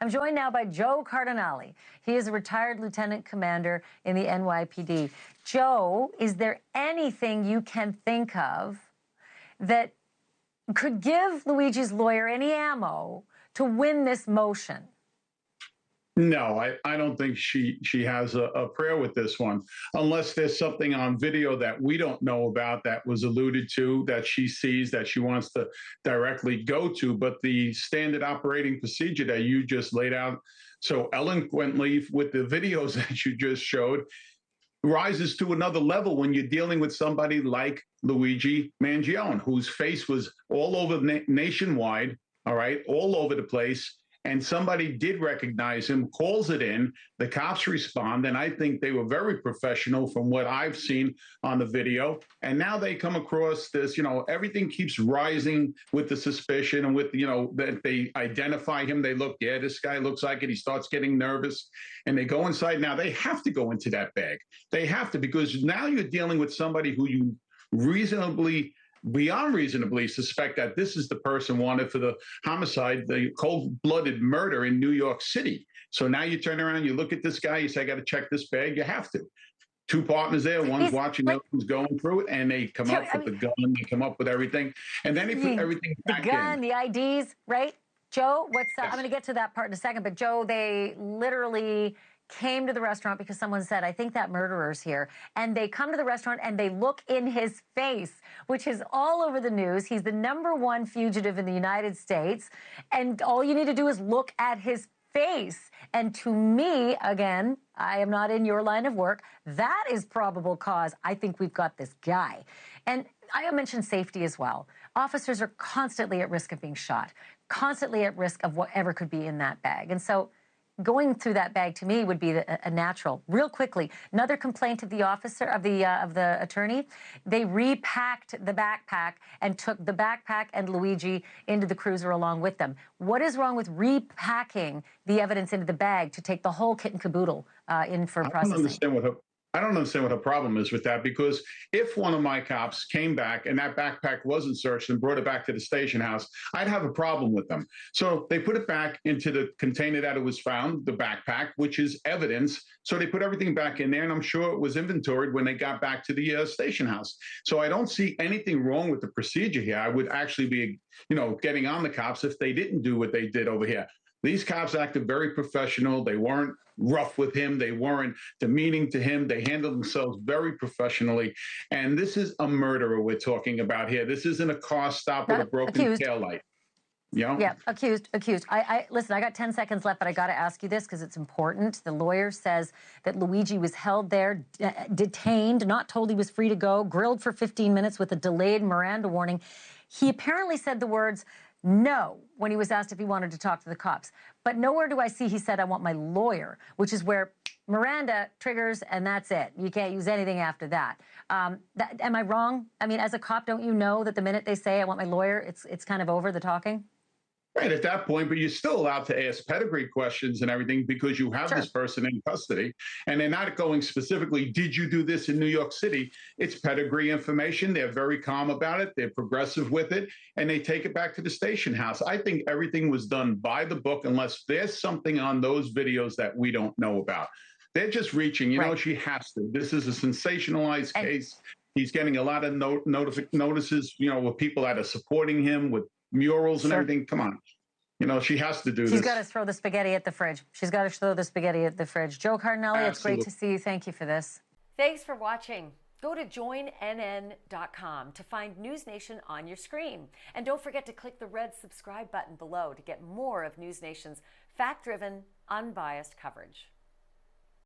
I'm joined now by Joe Cardinale. He is a retired lieutenant commander in the NYPD. Joe, is there anything you can think of that could give Luigi's lawyer any ammo to win this motion? No, I don't think she has a prayer with this one, unless there's something on video that we don't know about that was alluded to, that she sees, that she wants to directly go to. But the standard operating procedure that you just laid out so eloquently with the videos that you just showed rises to another level when you're dealing with somebody like Luigi Mangione, whose face was all over nationwide, all right, all over the place. And somebody did recognize him, calls it in, the cops respond, and I think they were very professional from what I've seen on the video. And now they come across this, everything keeps rising with the suspicion and with, that they identify him. They look, yeah, this guy looks like it. He starts getting nervous and they go inside. Now they have to go into that bag. They have to, because now you're dealing with somebody who you beyond reasonably suspect that this is the person wanted for the homicide, the cold-blooded murder in New York City. So now you turn around, you look at this guy, you say, I got to check this bag. You have to. Two partners there, one's watching, the other's going through it, and they come up with the gun, they come up with everything, and then they put everything back in. The gun, the IDs, right? Joe, I'm going to get to that part in a second, but Joe, they literally came to the restaurant because someone said, I think that murderer's here. And they come to the restaurant and they look in his face, which is all over the news. He's the #1 fugitive in the United States. And all you need to do is look at his face. And to me, again, I am not in your line of work, that is probable cause. I think we've got this guy. And I mentioned safety as well. Officers are constantly at risk of being shot, constantly at risk of whatever could be in that bag. And so going through that bag to me would be a natural. Real quickly, another complaint of the officer, of the attorney, they repacked the backpack and took the backpack and Luigi into the cruiser along with them. What is wrong with repacking the evidence into the bag to take the whole kit and caboodle in for processing? I don't understand what her problem is with that, because if one of my cops came back and that backpack wasn't searched and brought it back to the station house, I'd have a problem with them. So they put it back into the container that it was found, the backpack, which is evidence. So they put everything back in there, and I'm sure it was inventoried when they got back to the station house. So I don't see anything wrong with the procedure here. I would actually be, getting on the cops if they didn't do what they did over here. These cops acted very professional. They weren't rough with him. They weren't demeaning to him. They handled themselves very professionally. And this is a murderer we're talking about here. This isn't a car stop with a broken taillight. Yeah, accused. Listen, I got 10 seconds left, but I got to ask you this because it's important. The lawyer says that Luigi was held there, detained, not told he was free to go, grilled for 15 minutes with a delayed Miranda warning. He apparently said the words, no, when he was asked if he wanted to talk to the cops. But nowhere do I see he said, I want my lawyer, which is where Miranda triggers, and that's it. You can't use anything after that. Am I wrong? I mean, as a cop, don't you know that the minute they say, I want my lawyer, it's kind of over, the talking? Right, at that point, but you're still allowed to ask pedigree questions and everything because you have this person in custody, and they're not going specifically, did you do this in New York City? It's pedigree information. They're very calm about it. They're progressive with it, and they take it back to the station house. I think everything was done by the book, unless there's something on those videos that we don't know about. They're just reaching, she has to. This is a sensationalized case. He's getting a lot of notices, with people that are supporting him with murals and everything. Come on. She has to do this. She's got to throw the spaghetti at the fridge. She's got to throw the spaghetti at the fridge. Joe Cardinale, it's great to see you. Thank you for this. Thanks for watching. Go to joinnn.com to find NewsNation on your screen. And don't forget to click the red subscribe button below to get more of NewsNation's fact-driven, unbiased coverage.